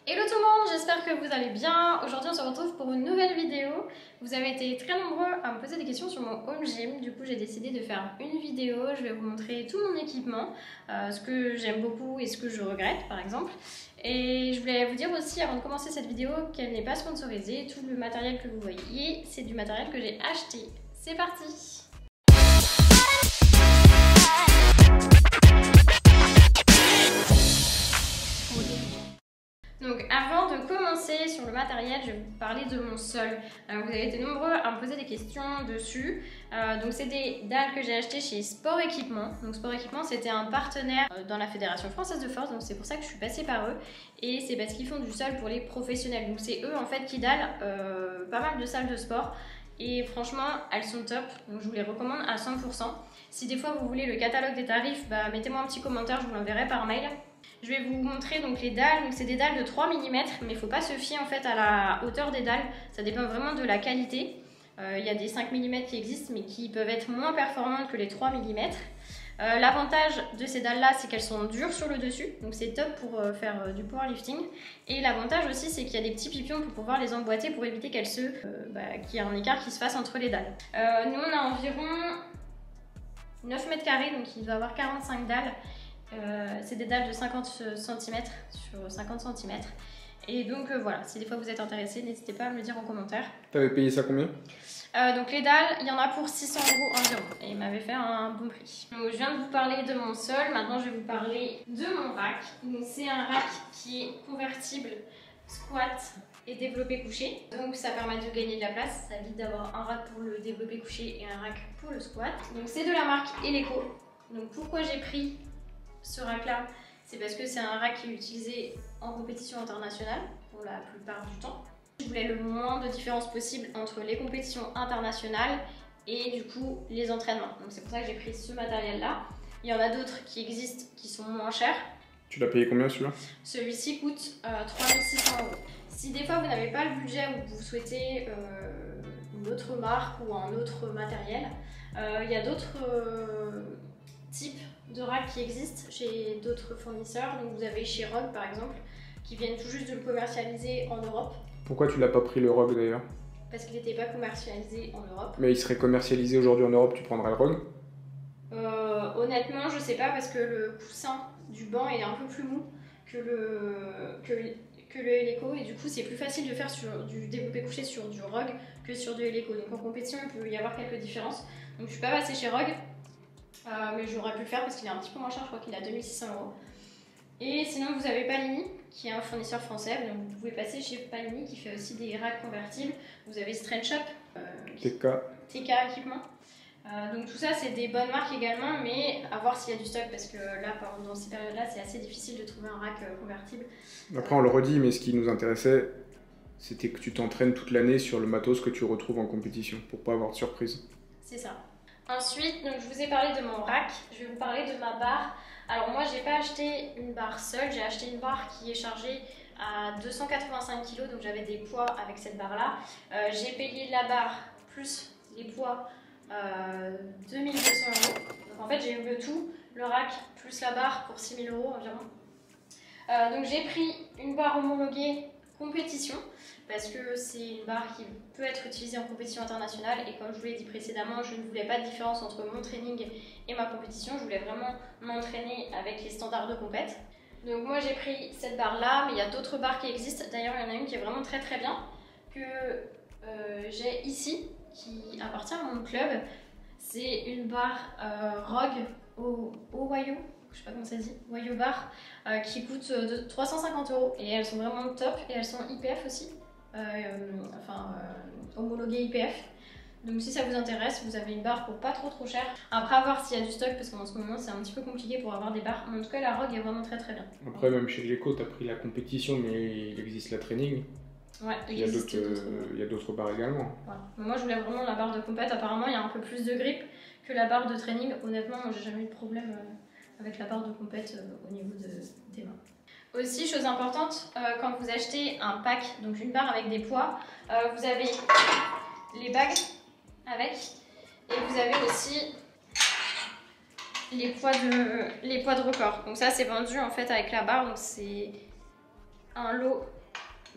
Hello tout le monde, j'espère que vous allez bien. Aujourd'hui on se retrouve pour une nouvelle vidéo. Vous avez été très nombreux à me poser des questions sur mon home gym. Du coup j'ai décidé de faire une vidéo. Je vais vous montrer tout mon équipement, ce que j'aime beaucoup et ce que je regrette par exemple. Et je voulais vous dire aussi avant de commencer cette vidéo qu'elle n'est pas sponsorisée. Tout le matériel que vous voyez c'est du matériel que j'ai acheté. C'est parti! Donc avant de commencer sur le matériel, je vais vous parler de mon sol. Vous avez été nombreux à me poser des questions dessus. Donc c'est des dalles que j'ai achetées chez Sport Équipement. Donc Sport Équipement c'était un partenaire dans la Fédération Française de Force, donc c'est pour ça que je suis passée par eux. Et c'est parce qu'ils font du sol pour les professionnels. Donc c'est eux en fait qui dallent pas mal de salles de sport. Et franchement, elles sont top, donc je vous les recommande à 100%. Si des fois vous voulez le catalogue des tarifs, mettez-moi un petit commentaire, je vous l'enverrai par mail. Je vais vous montrer donc les dalles, donc c'est des dalles de 3 mm, mais il ne faut pas se fier en fait à la hauteur des dalles, ça dépend vraiment de la qualité. Il y a des 5 mm qui existent, mais qui peuvent être moins performantes que les 3 mm. L'avantage de ces dalles là, c'est qu'elles sont dures sur le dessus, donc c'est top pour faire du powerlifting. Et l'avantage aussi, c'est qu'il y a des petits pipions pour pouvoir les emboîter pour éviter qu'il y ait un écart qui se fasse entre les dalles. Nous on a environ 9 mètres carrés, donc il doit y avoir 45 dalles. C'est des dalles de 50 cm sur 50 cm. Et donc voilà, si des fois vous êtes intéressés, n'hésitez pas à me le dire en commentaire. T'avais payé ça combien? Donc les dalles, il y en a pour 600 € environ. Et il m'avait fait un bon prix. Donc je viens de vous parler de mon sol, maintenant je vais vous parler de mon rack. Donc c'est un rack qui est convertible, squat et développé couché. Donc ça permet de gagner de la place, ça évite d'avoir un rack pour le développé couché et un rack pour le squat. Donc c'est de la marque Eleco. Donc pourquoi j'ai pris ce rack là, c'est parce que c'est un rack qui est utilisé en compétition internationale pour la plupart du temps. Je voulais le moins de différence possible entre les compétitions internationales et du coup les entraînements. Donc c'est pour ça que j'ai pris ce matériel là. Il y en a d'autres qui existent qui sont moins chers. Tu l'as payé combien celui-là? Celui-ci coûte 3600 €. Si des fois vous n'avez pas le budget ou que vous souhaitez une autre marque ou un autre matériel, il y a d'autres types de racks qui existent chez d'autres fournisseurs. Donc vous avez chez Rogue par exemple, qui viennent tout juste de le commercialiser en Europe. Pourquoi tu l'as pas pris le Rogue d'ailleurs? Parce qu'il n'était pas commercialisé en Europe. Mais il serait commercialisé aujourd'hui en Europe, tu prendrais le Rogue? Honnêtement je sais pas, parce que le coussin du banc est un peu plus mou que le Eleco, et du coup c'est plus facile de faire sur du développé couché sur du Rogue que sur du Eleco. Donc en compétition il peut y avoir quelques différences. Donc je suis pas passée chez Rogue. Mais j'aurais pu le faire parce qu'il est un petit peu moins cher, je crois qu'il est à 2600 €. Et sinon vous avez Palini qui est un fournisseur français, donc vous pouvez passer chez Palini qui fait aussi des racks convertibles. Vous avez Strength Shop, TK Équipement. Donc tout ça c'est des bonnes marques également, mais à voir s'il y a du stock, parce que là dans ces périodes là c'est assez difficile de trouver un rack convertible. Après on le redit, mais ce qui nous intéressait c'était que tu t'entraînes toute l'année sur le matos que tu retrouves en compétition pour pas avoir de surprise. C'est ça. Ensuite, donc, je vous ai parlé de mon rack, je vais vous parler de ma barre. Alors moi j'ai pas acheté une barre seule, j'ai acheté une barre qui est chargée à 285 kg, donc j'avais des poids avec cette barre là. J'ai payé la barre plus les poids 2200 €. Donc en fait j'ai eu le tout, le rack plus la barre pour 6000 € environ. Donc j'ai pris une barre homologuée compétition, parce que c'est une barre qui peut être utilisée en compétition internationale, et comme je vous l'ai dit précédemment, je ne voulais pas de différence entre mon training et ma compétition, je voulais vraiment m'entraîner avec les standards de compète. Donc moi j'ai pris cette barre là, mais il y a d'autres barres qui existent. D'ailleurs il y en a une qui est vraiment très bien, que j'ai ici, qui appartient à mon club. C'est une barre Rogue au Wayo, je sais pas comment ça se dit, Wayo bar, qui coûte 350 €, et elles sont vraiment top, et elles sont IPF aussi, homologuées IPF. Donc si ça vous intéresse, vous avez une barre pour pas trop cher. Après à voir s'il y a du stock, parce qu'en ce moment c'est un petit peu compliqué pour avoir des barres, mais en tout cas la Rogue est vraiment très bien. Après même chez Eleco t'as pris la compétition, mais il existe la training. Ouais, il y a d'autres barres également. Voilà. Moi je voulais vraiment la barre de compète, apparemment il y a un peu plus de grip que la barre de training. Honnêtement moi j'ai jamais eu de problème avec la barre de compète au niveau des mains. Aussi, chose importante, quand vous achetez un pack, donc une barre avec des poids, vous avez les bagues avec, et vous avez aussi les poids de record. Donc ça c'est vendu en fait avec la barre, donc c'est un lot.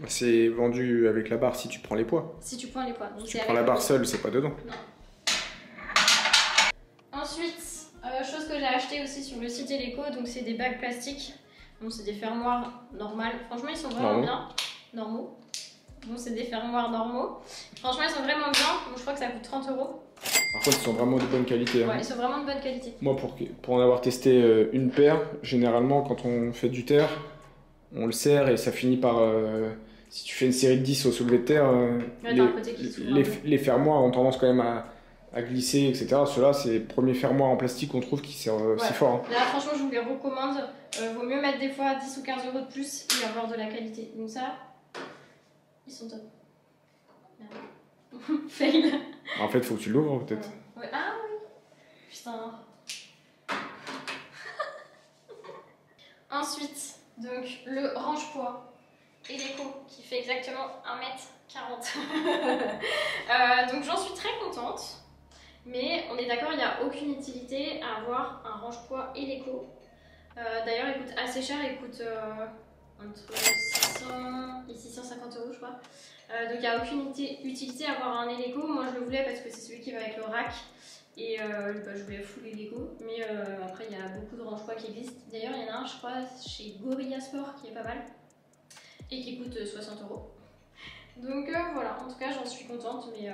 C'est vendu avec la barre si tu prends les poids. Si tu prends les poids. Donc si tu prends la barre seule, c'est pas dedans. Non. Ensuite, chose que j'ai acheté aussi sur le site Eleco, donc c'est des bacs plastiques. Donc c'est des fermoirs normales. Franchement, ils sont vraiment bien. Normaux. Donc c'est des fermoirs normaux. Franchement, ils sont vraiment bien. Donc je crois que ça coûte 30 €. Par contre, ils sont vraiment de bonne qualité. Hein. Ouais, ils sont vraiment de bonne qualité. Moi, pour en avoir testé une paire, généralement, quand on fait du terre, on le serre et ça finit par... si tu fais une série de 10 au soulevé de terre, les fermoirs ont tendance quand même à glisser, etc. Ceux-là, c'est les premiers fermoirs en plastique qu'on trouve qui servent si fort. Hein. Là, franchement, je vous les recommande. Vaut mieux mettre des fois 10 ou 15 € de plus et avoir de la qualité. Donc ça, ils sont top. Fail. En fait, faut que tu l'ouvres peut-être. Ouais. Ah oui. Putain. Ensuite, donc le range-poids Eleco qui fait exactement 1,40 m. Donc j'en suis très contente. Mais on est d'accord, il n'y a aucune utilité à avoir un range-poids Eleco. D'ailleurs, il coûte assez cher, il coûte entre 600 et 650 € je crois. Donc il n'y a aucune utilité à avoir un Eleco. Moi je le voulais parce que c'est celui qui va avec le rack. Et je voulais full Eleco. Mais après il y a beaucoup de range-poids qui existent. D'ailleurs il y en a un je crois chez Gorilla Sport qui est pas mal. Et qui coûte 60 €. Donc voilà, en tout cas j'en suis contente. Mais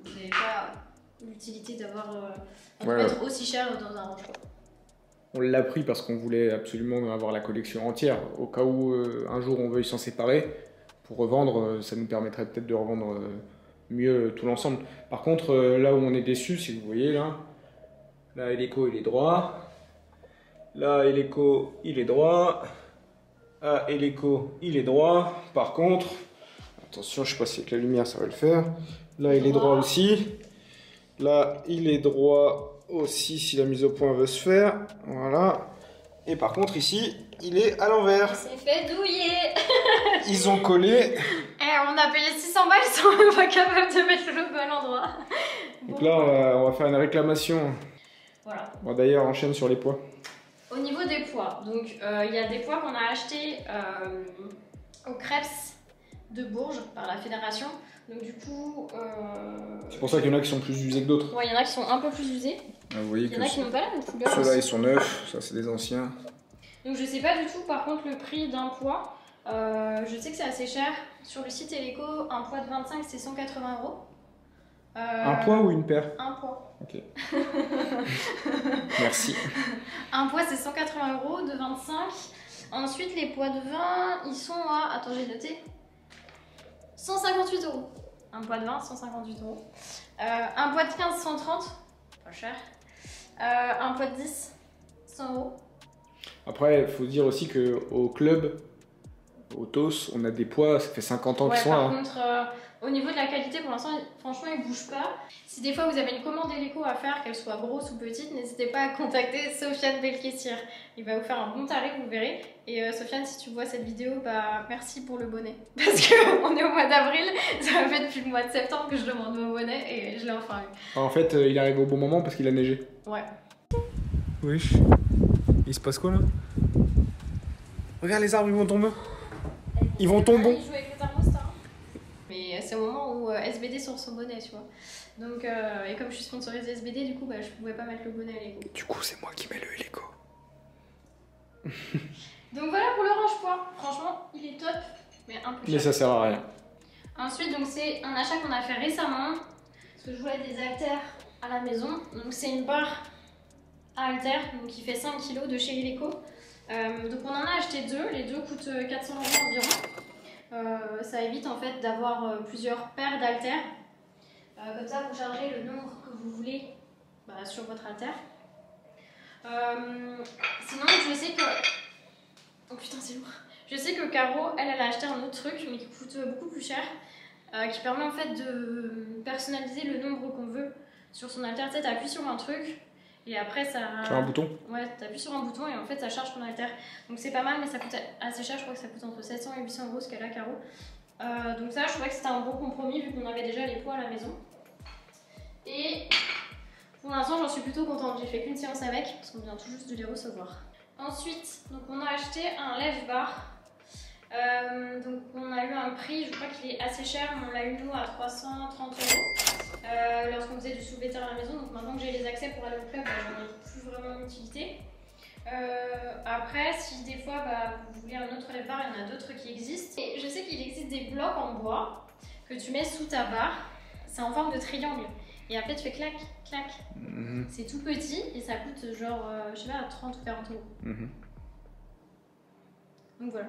vous n'avez pas l'utilité d'avoir être aussi cher dans un range-poids. On l'a pris parce qu'on voulait absolument avoir la collection entière. Au cas où un jour on veuille s'en séparer, pour revendre, ça nous permettrait peut-être de revendre mieux tout l'ensemble. Par contre, là où on est déçu, si vous voyez là Eleco il est droit, là Eleco il est droit, là Eleco il est droit. Par contre, attention, je sais pas si avec la lumière ça va le faire. Là il est droit aussi. Là il est droit aussi si la mise au point veut se faire. Voilà. Et par contre ici il est à l'envers. Il s'est fait douiller. Ils ont collé. On a payé 600 balles, ils sont même pas capables de mettre le logo à l'endroit. Donc là on va faire une réclamation. Voilà. Bon, d'ailleurs enchaîne sur les poids. Au niveau des poids, donc il y a des poids qu'on a achetés au Krebs de Bourges par la fédération. Donc du coup... c'est pour ça qu'il y en a qui sont plus usés que d'autres. Ouais, il y en a qui sont un peu plus usés. Ah, vous voyez il y en a qui n'ont pas la même couleur. Ceux-là ils sont neufs, ça c'est des anciens. Donc je sais pas du tout par contre le prix d'un poids. Je sais que c'est assez cher. Sur le site Eleco, un poids de 25 c'est 180 €. Un poids ou une paire? Un poids. Ok. Merci. Un poids c'est 180 € de 25. Ensuite les poids de 20 ils sont à... Attends j'ai noté. 158 €. Un poids de 20 158 €. Un poids de 15 130. Pas cher. Un poids de 10 100 €. Après il faut dire aussi qu'au club, au TOS, on a des poids, ça fait 50 ans qu'ils sont là. Par contre, au niveau de la qualité, pour l'instant, franchement, ils bougent pas. Si des fois vous avez une commande Eleco à faire, qu'elle soit grosse ou petite, n'hésitez pas à contacter Sofiane Belkessir. Il va vous faire un bon tarif, vous verrez. Et Sofiane, si tu vois cette vidéo, bah merci pour le bonnet. Parce qu'on est au mois d'avril, ça fait depuis le mois de septembre que je demande mon bonnet et je l'ai enfin eu. En fait, il arrive au bon moment parce qu'il a neigé. Ouais. Oui. Il se passe quoi là? Regarde les arbres, ils vont tomber. Ils vont tomber. Il joue avec le thermostat. Mais c'est au moment où SBD sort son bonnet, tu vois. Donc, et comme je suis sponsorisée SBD, du coup, bah, je pouvais pas mettre le bonnet Eleco. Du coup, c'est moi qui mets le Eleco. Donc voilà pour le range-poids. Franchement, il est top, mais un peu cher. Mais ça sert à rien. Ensuite, donc c'est un achat qu'on a fait récemment. Parce que je voulais des haltères à la maison. Donc c'est une barre à haltères, donc qui fait 5 kg de chez Eleco. Donc on en a acheté deux. Les deux coûtent 400 € environ. Ça évite en fait d'avoir plusieurs paires d'haltères. Comme ça, vous chargez le nombre que vous voulez sur votre haltère. Sinon, je sais que... Oh putain, c'est lourd. Je sais que Caro, elle a acheté un autre truc, mais qui coûte beaucoup plus cher, qui permet en fait de personnaliser le nombre qu'on veut sur son haltère. Tu sais, t'appuies sur un truc, et après ça... Sur un bouton? Ouais, t'appuies sur un bouton, et en fait ça charge ton haltère. Donc c'est pas mal, mais ça coûte assez cher. Je crois que ça coûte entre 700 et 800 € ce qu'elle a, Caro. Donc ça, je trouvais que c'était un bon compromis, vu qu'on avait déjà les poids à la maison. Et pour l'instant, j'en suis plutôt contente. J'ai fait qu'une séance avec, parce qu'on vient tout juste de les recevoir. Ensuite, donc on a acheté un lève-bar. un prix, je crois qu'il est assez cher, mais on l'a eu nous à 330 € lorsqu'on faisait du soulevé terre à la maison. Donc maintenant que j'ai les accès pour aller au club, j'en ai plus vraiment d'utilité. Après, si des fois vous voulez un autre lève-barre, il y en a d'autres qui existent. Et je sais qu'il existe des blocs en bois que tu mets sous ta barre. C'est en forme de triangle. Et après, tu fais clac, clac. C'est tout petit et ça coûte genre, je sais pas, 30 ou 40 €. Donc voilà.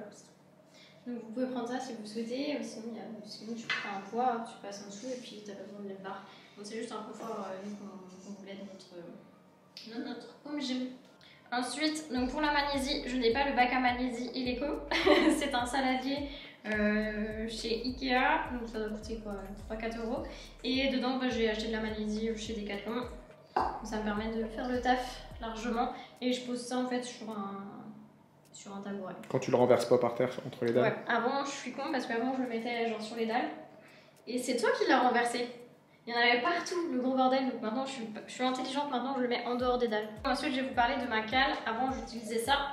Donc vous pouvez prendre ça si vous souhaitez. Sinon, tu prends un poids, tu passes en dessous et puis tu n'as pas besoin de lève-barre. Donc c'est juste un confort qu'on voulait dans notre home gym. Ensuite, donc pour la magnésie, je n'ai pas le bac à magnésie illico. C'est un saladier chez Ikea, donc ça doit coûter quoi, 3-4 €. Et dedans, j'ai acheté de la magnésie chez Decathlon. Ça me permet de faire le taf largement. Et je pose ça en fait sur un tabouret. Quand tu le renverses pas par terre entre les dalles. Ouais, avant je suis con parce qu'avant je le mettais genre sur les dalles. Et c'est toi qui l'as renversé. Il y en avait partout, le gros bordel, donc maintenant je suis intelligente, maintenant je le mets en dehors des dalles. Ensuite je vais vous parler de ma cale, avant j'utilisais ça,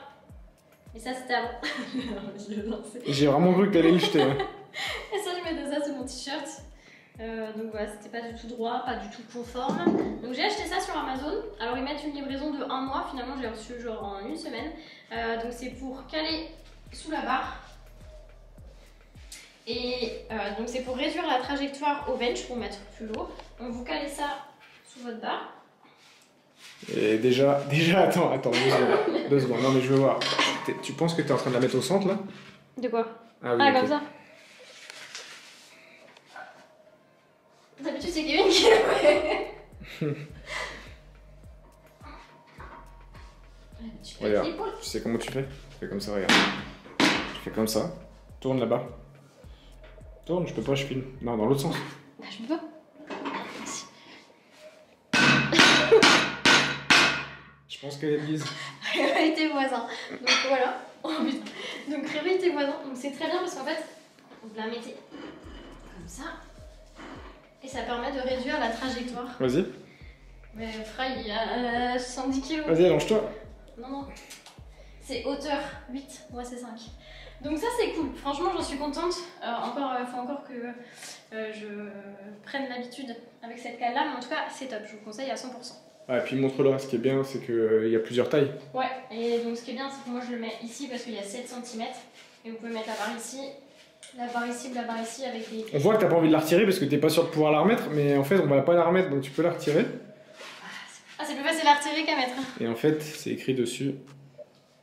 et ça c'était avant. J'ai vraiment cru que t'allais le jeter. Hein. Et ça je mettais ça sur mon t-shirt, donc voilà, c'était pas du tout droit, pas du tout conforme. Donc j'ai acheté ça sur Amazon, alors ils mettent une livraison de 1 mois, finalement je l'ai reçu genre en 1 semaine. Donc c'est pour caler sous la barre. Et donc c'est pour réduire la trajectoire au bench pour mettre plus lourd. Donc vous calez ça sous votre barre. Et déjà attends, 2 secondes. Non mais je veux voir. Tu penses que tu es en train de la mettre au centre là? De quoi? Ah oui, okay. Comme ça. D'habitude c'est Kevin qui le fait. Regarde, tu sais comment tu fais? Tu fais comme ça, regarde. Tu fais comme ça. Tourne là-bas. Tourne, je peux pas, je filme. Non, dans l'autre sens. Bah, je peux pas. Je pense qu'elle vise. Réveille tes voisins. Donc voilà. Oh putain. Donc réveille tes voisins. Donc c'est très bien parce qu'en fait, vous la mettez comme ça. Et ça permet de réduire la trajectoire. Vas-y. Mais Fry, il a 70 kg. Vas-y, allonge-toi. Non. C'est hauteur 8. Moi, c'est 5. Donc ça c'est cool, franchement j'en suis contente. Faut encore que je prenne l'habitude avec cette cale là, mais en tout cas c'est top, je vous conseille à 100%. Ah, et puis montre-le, ce qui est bien c'est qu'il y a plusieurs tailles. Ouais, et donc ce qui est bien c'est que moi je le mets ici parce qu'il y a 7 cm. Et vous pouvez mettre la barre ici ou la barre ici avec les... On voit que t'as pas envie de la retirer parce que t'es pas sûr de pouvoir la remettre, mais en fait on va pas la remettre donc tu peux la retirer. Ah c'est plus facile à retirer qu'à mettre. Et en fait c'est écrit dessus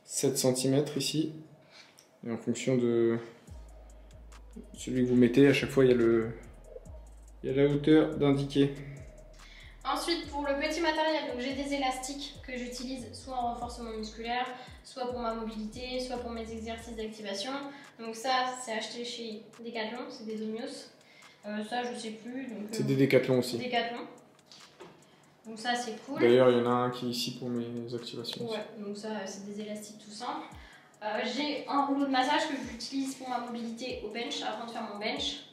7 cm ici. Et en fonction de celui que vous mettez, à chaque fois il y a la hauteur d'indiquer. Ensuite pour le petit matériel, donc j'ai des élastiques que j'utilise soit en renforcement musculaire, soit pour ma mobilité, soit pour mes exercices d'activation. Donc ça c'est acheté chez Decathlon, c'est des Omnios. Ça je sais plus. C'est des Decathlon aussi. Decathlon. Donc ça c'est cool. D'ailleurs il y en a un qui est ici pour mes activations. Ouais, donc ça c'est des élastiques tout simples. J'ai un rouleau de massage que j'utilise pour ma mobilité au bench avant de faire mon bench.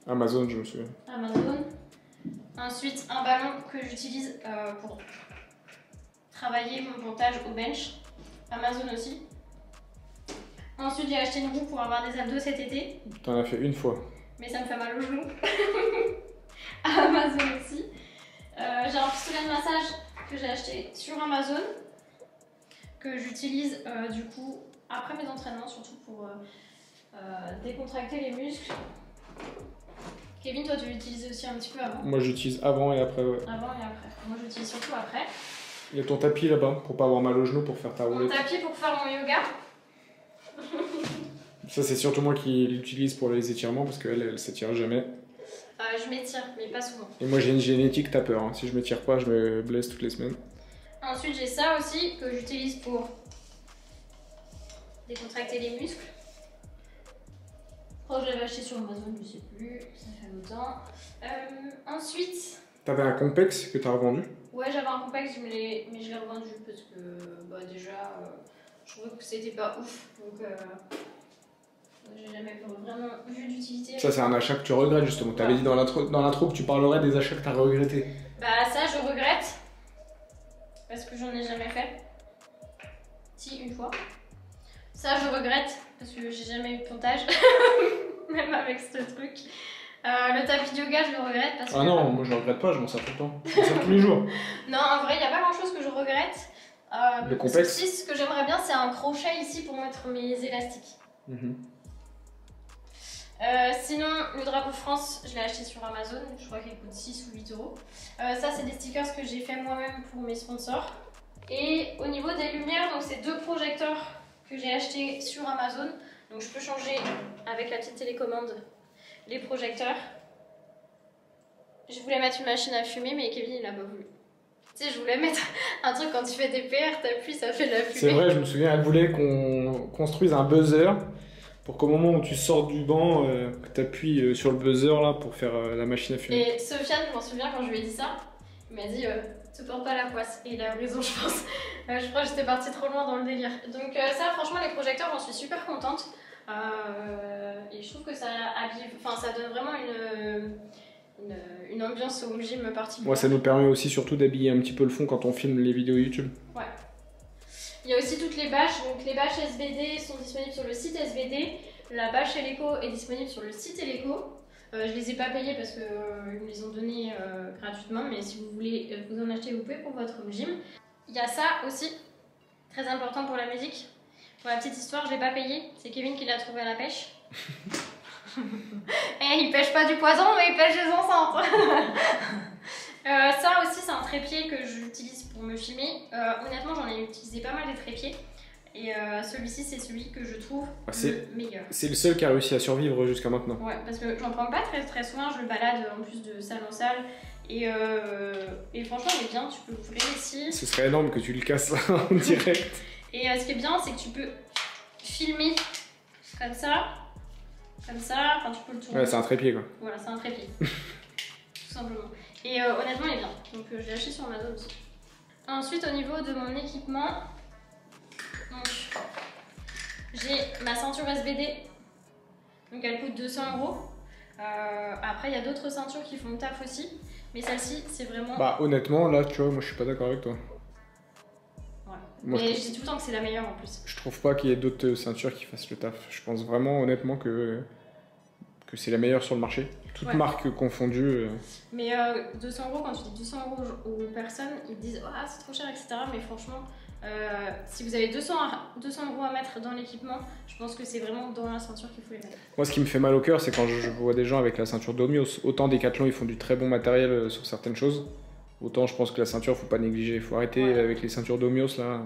Amazon, je me souviens. Amazon. Ensuite, un ballon que j'utilise pour travailler mon pontage au bench. Amazon aussi. Ensuite, j'ai acheté une roue pour avoir des abdos cet été. T'en as fait une fois. Mais ça me fait mal au genou. Amazon aussi. J'ai un pistolet de massage que j'ai acheté sur Amazon. Que j'utilise du coup après mes entraînements, surtout pour décontracter les muscles. Kevin, toi tu l'utilises aussi un petit peu avant? Moi j'utilise avant et après. Ouais. Avant et après. Moi j'utilise surtout après. Il y a ton tapis là-bas pour pas avoir mal au genou pour faire ta roulette. Mon tapis pour faire mon yoga. Ça c'est surtout moi qui l'utilise pour les étirements parce qu'elle elle s'étire jamais. Je m'étire mais pas souvent. Et moi j'ai une génétique tapeur. Hein. Si je m'étire pas, je me blesse toutes les semaines. Ensuite, j'ai ça aussi que j'utilise pour décontracter les muscles. Oh, je l'avais acheté sur Amazon, je sais plus, ça fait longtemps. Ensuite... T'avais un complexe que t'as revendu? Ouais, j'avais un complexe, mais je l'ai revendu parce que déjà, je trouvais que c'était pas ouf. Donc, j'ai jamais vraiment vu d'utilité. Ça, c'est un achat que tu regrettes justement. T'avais dit dans l'intro que tu parlerais des achats que t'as regrettés. Bah, ça, je regrette. Parce que j'en ai jamais fait. Si, une fois. Ça, je regrette parce que j'ai jamais eu de pontage. même avec ce truc. Le tapis de yoga, je le regrette parce que... Ah non, moi je le regrette pas, je m'en sers tout le temps. Je m'en sers tous les jours. Non, en vrai, il n'y a pas grand chose que je regrette. Le complexe. Ce que j'aimerais bien, c'est un crochet ici pour mettre mes élastiques. Sinon, le drapeau de France, je l'ai acheté sur Amazon, je crois qu'il coûte 6 ou 8 euros. Ça, c'est des stickers que j'ai fait moi-même pour mes sponsors. Et au niveau des lumières, donc c'est 2 projecteurs que j'ai achetés sur Amazon. Donc je peux changer avec la petite télécommande les projecteurs. Je voulais mettre une machine à fumer, mais Kevin il a pas voulu. Tu sais, je voulais mettre un truc quand tu fais des PR, t'appuies, ça fait de la fumée. C'est vrai, je me souviens, elle voulait qu'on construise un buzzer pour qu'au moment où tu sors du banc, que tu appuies sur le buzzer là pour faire la machine à fumer. Et Sofiane, je m'en souviens quand je lui ai dit ça, il m'a dit te porte pas la poisse. Et il a raison, je pense. Je crois que j'étais partie trop loin dans le délire. Donc, ça, franchement, les projecteurs, j'en suis super contente. Et je trouve que ça habille, enfin, ça donne vraiment une ambiance au gym particulière. Ouais, ça nous permet aussi surtout d'habiller un petit peu le fond quand on filme les vidéos YouTube. Ouais. Il y a aussi toutes les bâches, donc les bâches SBD sont disponibles sur le site SBD. La bâche Eleco est disponible sur le site Eleco. Je les ai pas payées parce qu'ils me les ont données gratuitement, mais si vous voulez vous en acheter, vous pouvez pour votre gym. Il y a ça aussi, très important pour la musique. Pour la petite histoire, je l'ai pas payé, c'est Kevin qui l'a trouvé à la pêche. Et il pêche pas du poison, mais il pêche des enceintes. Ça aussi, c'est un trépied que j'utilise pour me filmer. Honnêtement, j'en ai utilisé pas mal des trépieds. Et celui-ci, c'est celui que je trouve le meilleur. C'est le seul qui a réussi à survivre jusqu'à maintenant. Ouais, parce que j'en prends pas très souvent, je le balade en plus de salle en salle. Et franchement, il est bien, tu peux l'ouvrir ici. Ce serait énorme que tu le casses là en direct. Et ce qui est bien, c'est que tu peux filmer comme ça, enfin tu peux le tourner. Ouais, c'est un trépied quoi. Voilà, c'est un trépied. Tout simplement. Et honnêtement, il est bien. Donc je l'ai acheté sur Amazon aussi. Ensuite, au niveau de mon équipement, j'ai ma ceinture SBD. Donc elle coûte 200 €. Après, il y a d'autres ceintures qui font le taf aussi. Mais celle-ci, c'est vraiment... Bah honnêtement, là, tu vois, moi je suis pas d'accord avec toi. Ouais. Moi, mais je dis tout le temps que c'est la meilleure en plus. Je trouve pas qu'il y ait d'autres ceintures qui fassent le taf. Je pense vraiment honnêtement que c'est la meilleure sur le marché. Toutes marques confondues. Mais 200 €, quand tu dis 200 € aux personnes, ils disent « Ah, c'est trop cher, etc. » Mais franchement, si vous avez 200 € à mettre dans l'équipement, je pense que c'est vraiment dans la ceinture qu'il faut les mettre. Moi, ce qui me fait mal au cœur, c'est quand je vois des gens avec la ceinture d'Omios. Autant Decathlon, ils font du très bon matériel sur certaines choses. Autant je pense que la ceinture, faut pas négliger. Faut arrêter avec les ceintures d'Omios là.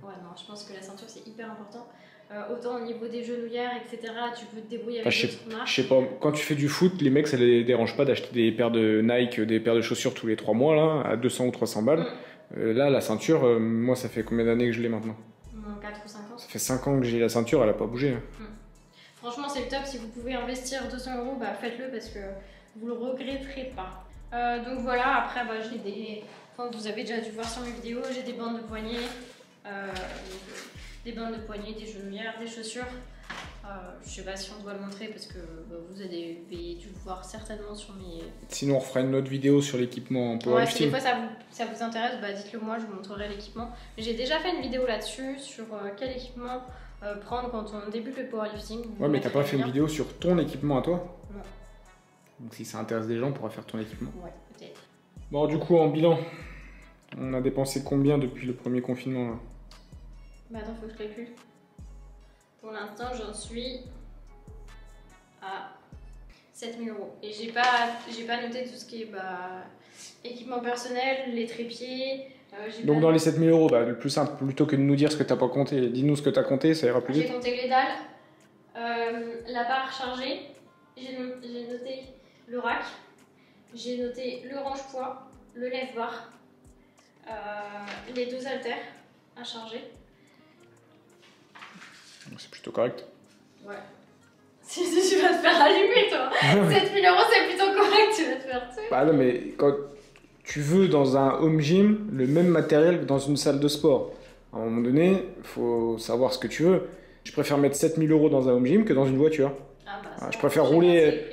Ouais, non, je pense que la ceinture, c'est hyper important. Autant au niveau des genouillères, etc., tu peux te débrouiller avec d'autres marques. Je sais pas, quand tu fais du foot, les mecs, ça les dérange pas d'acheter des paires de Nike, des paires de chaussures tous les 3 mois, là, à 200 ou 300 balles. Là, la ceinture, moi, ça fait combien d'années que je l'ai maintenant? 4 ou 5 ans. Ça fait 5 ans que j'ai la ceinture, elle a pas bougé. Franchement, c'est le top. Si vous pouvez investir 200 €, bah, faites-le parce que vous le regretterez pas. Donc voilà, après, bah, j'ai des... Enfin, vous avez déjà dû voir sur mes vidéos, j'ai des bandes de poignets. Des bandes de poignets, des genouillères, des chaussures. Je sais pas si on doit le montrer parce que vous avez dû le voir certainement sur mes... Sinon on refera une autre vidéo sur l'équipement en powerlifting. Si des fois ça vous intéresse, bah dites-le moi, je vous montrerai l'équipement. J'ai déjà fait une vidéo là-dessus sur quel équipement prendre quand on débute le powerlifting. Ouais, mais t'as pas fait une vidéo sur ton équipement à toi? Non. Donc si ça intéresse des gens, on pourra faire ton équipement. Ouais, peut-être. Bon, du coup, en bilan, on a dépensé combien depuis le premier confinement là? Bah attends, faut que je calcule. Pour l'instant, j'en suis à 7 000 €. Et j'ai pas noté tout ce qui est équipement personnel, les trépieds. Donc dans les 7 000 €, le plus simple, plutôt que de nous dire ce que t'as pas compté, dis-nous ce que t'as compté, ça ira plus vite. J'ai compté les dalles, la barre chargée, j'ai noté le rack, j'ai noté le range-poids, le lève-barre, les 2 haltères à charger. C'est plutôt correct. Ouais. Si tu vas te faire allumer, toi. 7 000 €, c'est plutôt correct, tu vas te faire tuer. Bah non, mais quand tu veux dans un home gym le même matériel que dans une salle de sport, à un moment donné, il faut savoir ce que tu veux. Je préfère mettre 7 000 € dans un home gym que dans une voiture. Je préfère rouler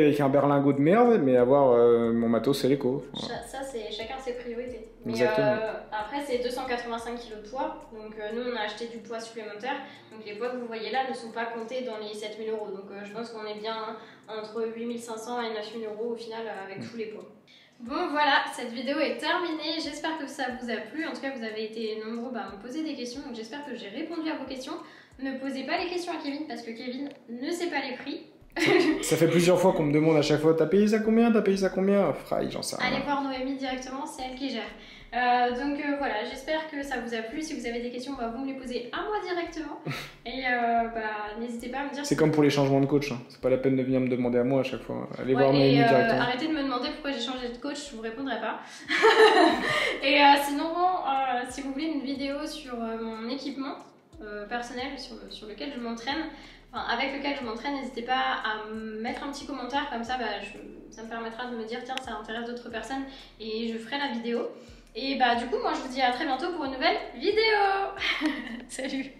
avec un berlingot de merde, mais avoir mon matos Eleco. Ça, c'est chacun ses priorités. Mais Exactement. après, c'est 285 kg de poids. Donc, nous, on a acheté du poids supplémentaire. Donc, les poids que vous voyez là ne sont pas comptés dans les 7 000 euros. Donc, je pense qu'on est bien entre 8 500 et 9 000 euros au final avec tous les poids. Bon, voilà, cette vidéo est terminée. J'espère que ça vous a plu. En tout cas, vous avez été nombreux à me poser des questions. Donc, j'espère que j'ai répondu à vos questions. Ne posez pas les questions à Kevin parce que Kevin ne sait pas les prix. Ça fait plusieurs fois qu'on me demande à chaque fois, t'as payé ça combien? T'as payé ça combien? Fraï, j'en sais rien. Allez voir Noémie directement, c'est elle qui gère. Voilà, j'espère que ça vous a plu. Si vous avez des questions, vous me les posez à moi directement. Et n'hésitez pas à me dire. C'est comme pour les changements de coach, hein. C'est pas la peine de venir me demander à moi à chaque fois. Allez voir Noémie directement. Arrêtez de me demander pourquoi j'ai changé de coach, je vous répondrai pas. Et sinon, si vous voulez une vidéo sur mon équipement personnel sur lequel je m'entraîne, avec lequel je m'entraîne, n'hésitez pas à me mettre un petit commentaire, comme ça ça me permettra de me dire tiens, ça intéresse d'autres personnes et je ferai la vidéo. Et du coup, moi je vous dis à très bientôt pour une nouvelle vidéo. Salut.